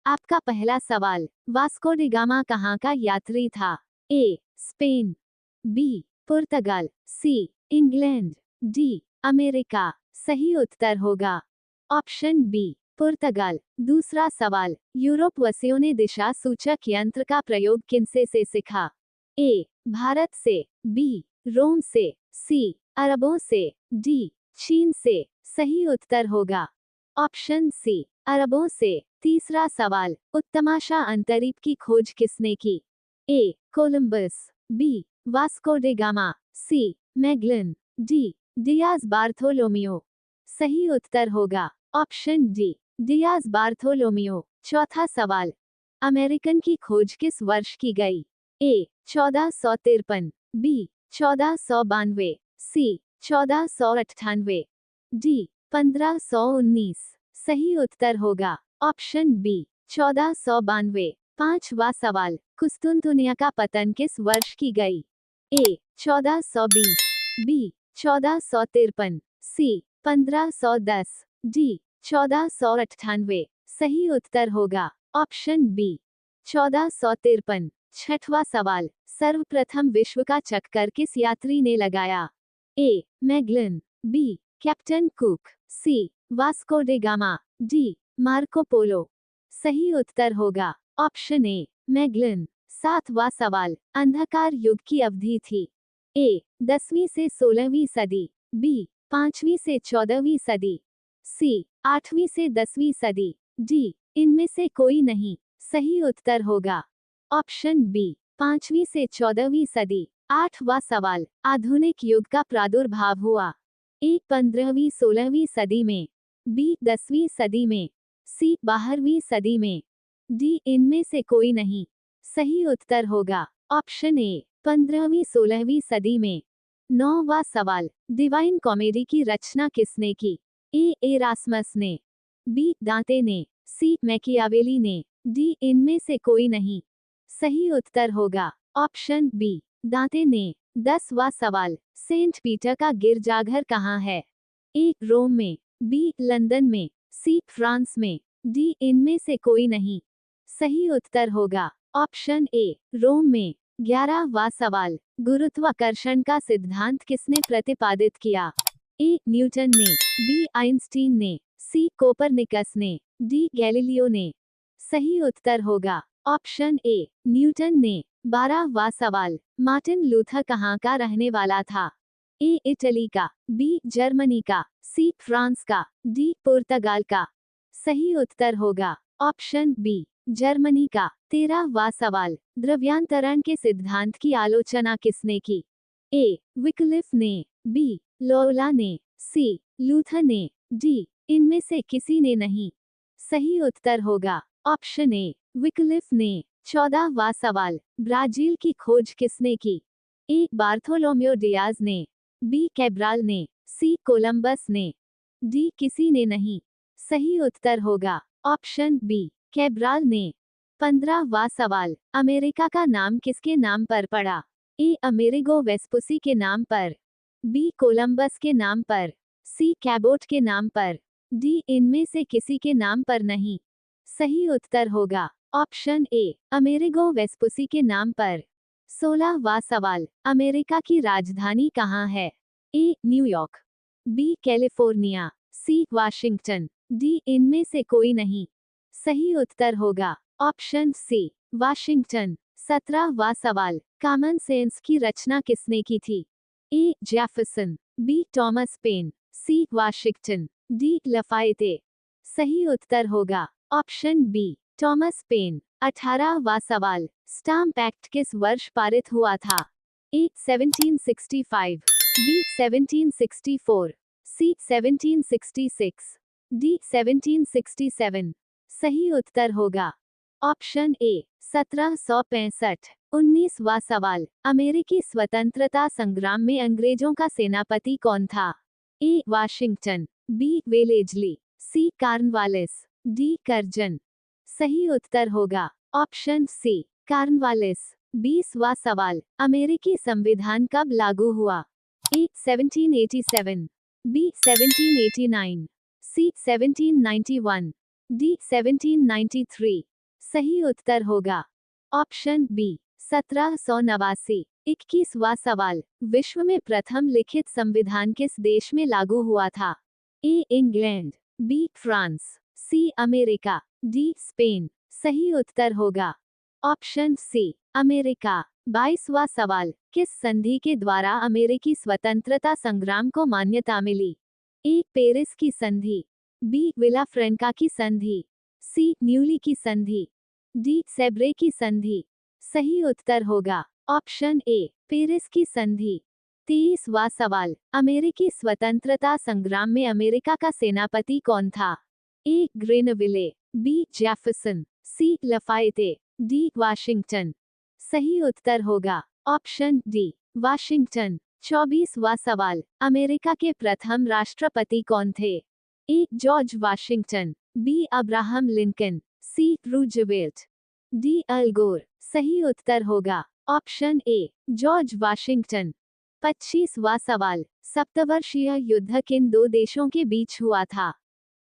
आपका पहला सवाल, वास्को डी गामा कहाँ का यात्री था? ए. Spain, B. पुर्तगाल, सी. England, D. अमेरिका। सही उत्तर होगा ऑप्शन बी, पुर्तगाल। दूसरा सवाल, यूरोपवासियों ने दिशा सूचक यंत्र का प्रयोग किनसे से सीखा? ए. भारत से, बी. रोम से, सी. अरबों से, डी. चीन से। सही उत्तर होगा ऑप्शन सी, अरबों से। तीसरा सवाल, उत्तमाशा अंतरीप की खोज किसने की? A. Columbus, B. Vasco da Gama, C. Magellan, D. Diaz Bartholomew. सही उत्तर होगा ऑप्शन डी, डियाज बार्थोलोमियो। चौथा सवाल, अमेरिकन की खोज किस वर्ष की गई? ए. 1453, बी. 1492, सी. 1498, डी. 1519। सही उत्तर होगा ऑप्शन बी, 1492। पांचवा सवाल, कुस्तुनतुनिया का पतन किस वर्ष की गई? ए. 1420, बी. 1453, सी. 1510, डी. 1498। सही उत्तर होगा ऑप्शन बी, 1453। छठवां सवाल, सर्वप्रथम विश्व का चक्कर किस यात्री ने लगाया? A. Magellan, B. Captain Cook, C. Vasco da Gama, D. Marco Polo. सही उत्तर होगा ऑप्शन ए, मैगलन। सातवां सवाल, अंधकार युग की अवधि थी? ए. 10वीं से 16वीं सदी, बी. 5वीं से 14वीं सदी, सी. 8वीं से 10वीं सदी, डी. इनमें से कोई नहीं। सही उत्तर होगा ऑप्शन बी, 5वीं से 14वीं सदी। आठवां सवाल, आधुनिक युग का प्रादुर्भाव हुआ? ए. 15वीं 16वीं सदी में, बी. 10वीं सदी में, सी. 12वीं सदी में, डी. इनमें से कोई नहीं। सही उत्तर होगा ऑप्शन ए, 15वीं 16वीं सदी में। नौवां सवाल, डिवाइन कॉमेडी की रचना किसने की? ए. एरास्मस ने, बी. दांते ने, सी. मैकियावेली ने, डी. इनमें से कोई नहीं। सही उत्तर होगा ऑप्शन बी, दांते ने। 10वां सवाल, सेंट पीटर का गिरजाघर कहाँ है? ए. रोम में, बी. लंदन में, सी. फ्रांस में, डी. इनमें से कोई नहीं। सही उत्तर होगा ऑप्शन ए, रोम में। 11वां सवाल, गुरुत्वाकर्षण का सिद्धांत किसने प्रतिपादित किया? ए. न्यूटन ने, बी. आइंस्टीन ने, सी. कोपरनिकस ने, डी. गैलीलियो ने। सही उत्तर होगा ऑप्शन ए, न्यूटन ने। 12वां सवाल, मार्टिन लूथर कहाँ का रहने वाला था? ए. इटली का, बी. जर्मनी का, सी. फ्रांस का, डी. पुर्तगाल का। सही उत्तर होगा ऑप्शन बी, जर्मनी का। 13वां सवाल, द्रव्यांतरण के सिद्धांत की आलोचना किसने की? ए. विक्लिफ ने, बी. लोयोला ने, सी. लूथर ने, डी. इनमें से किसी ने नहीं। सही उत्तर होगा ऑप्शन ए, विक्लिफ ने। 14वां सवाल, ब्राजील की खोज किसने की? ए. बार्थोलोम्यो डियाज ने, बी. कैब्राल ने, सी. कोलंबस ने, डी. किसी ने नहीं। सही उत्तर होगा ऑप्शन बी, कैब्राल ने। 15वां सवाल, अमेरिका का नाम किसके नाम पर पड़ा? ए. अमेरिगो वेस्पुसी के नाम पर, बी. कोलंबस के नाम पर, सी. कैबोट के नाम पर, डी. इनमें से किसी के नाम पर नहीं। सही उत्तर होगा ऑप्शन ए, अमेरिगो वेस्पुसी के नाम पर। 16वां सवाल, अमेरिका की राजधानी कहाँ है? A. New York, B. California, C. Washington, D. इनमें से कोई नहीं। सही उत्तर होगा ऑप्शन सी, वाशिंगटन। 17वां सवाल, कॉमन सेंस की रचना किसने की थी? A. Jefferson, B. Thomas Paine, C. Washington, D. Lafayette. सही उत्तर होगा ऑप्शन बी, टॉमस पेन। 18वां सवाल, स्टाम्प एक्ट किस वर्ष पारित हुआ था? ए. 1765, बी. 1764, सी. 1766, डी. 1767। सही उत्तर होगा ऑप्शन ए, 1765। 19वां सवाल, अमेरिकी स्वतंत्रता संग्राम में अंग्रेजों का सेनापति कौन था? A. Washington, B. Wellesley, C. Cornwallis, D. Curzon. सही उत्तर होगा ऑप्शन सी, कार्नवालिस। 20वां सवाल, अमेरिकी संविधान कब लागू हुआ? ए. 1787, बी. 1789, सी. 1791, डी. 1793। सही उत्तर होगा ऑप्शन बी 1789। 21वां सवाल, विश्व में प्रथम लिखित संविधान किस देश में लागू हुआ था? A England, B France, C America, D Spain. सही उत्तर होगा ऑप्शन सी अमेरिका। 22वां सवाल, किस संधि के द्वारा अमेरिकी स्वतंत्रता संग्राम को मान्यता मिली? ए पेरिस की संधि, बी विला फ्रैंका की संधि, सी न्यूली की संधि, डी सेब्रे की संधि। सही उत्तर होगा ऑप्शन ए पेरिस की संधि। 23वां सवाल, अमेरिकी स्वतंत्रता संग्राम में अमेरिका का सेनापति कौन था? ए ग्रेनविले, बी जैफरसन, सी लफायते, डी वाशिंगटन। सही उत्तर होगा ऑप्शन डी वाशिंगटन। 24वां सवाल, अमेरिका के प्रथम राष्ट्रपति कौन थे? A George Washington, B Abraham Lincoln, C Roosevelt, D Al Gore. सही उत्तर होगा ऑप्शन ए जॉर्ज वाशिंगटन। 25वां सवाल, सप्तवर्षीय युद्ध किन दो देशों के बीच हुआ था?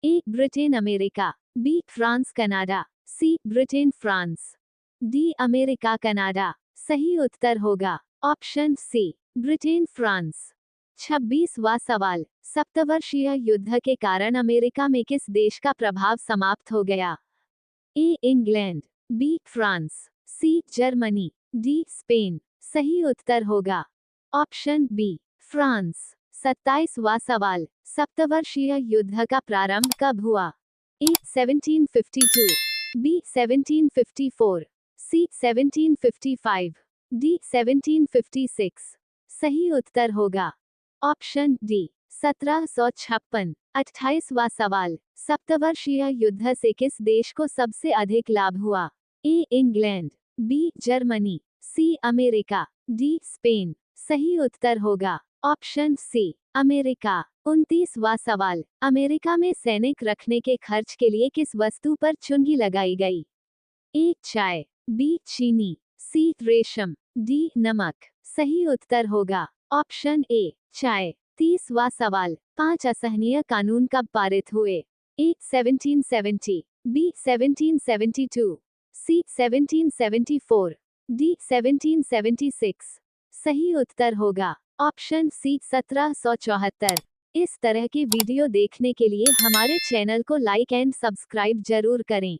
A Britain America, B France Canada, C Britain France, D America Canada. सही उत्तर होगा ऑप्शन सी ब्रिटेन फ्रांस। 26वां सवाल, सप्तवर्षीय युद्ध के कारण अमेरिका में किस देश का प्रभाव समाप्त हो गया? A England, B France, C Germany, D Spain. सही उत्तर होगा ऑप्शन बी फ्रांस। 27वां सवाल, सप्तवर्षीय युद्ध का प्रारंभ कब हुआ? ए 1752, बी 1754, सी 1755, डी 1756। सही उत्तर होगा ऑप्शन डी 1756। 28वां सवाल, सप्तवर्षीय युद्ध से किस देश को सबसे अधिक लाभ हुआ? A England, B Germany, C America, D Spain. सही उत्तर होगा ऑप्शन सी अमेरिका। 29वां सवाल, अमेरिका में सैनिक रखने के खर्च के लिए किस वस्तु पर चुंगी लगाई गई? ए चाय, बी चीनी, सी रेशम, डी नमक। सही उत्तर होगा ऑप्शन ए चाय। 30वां सवाल, 5 असहनीय कानून कब पारित हुए? ए 1770, बी 1772, सी 1774, डी 1776। सही उत्तर होगा ऑप्शन सी 1774। इस तरह के वीडियो देखने के लिए हमारे चैनल को लाइक एंड सब्सक्राइब जरूर करें।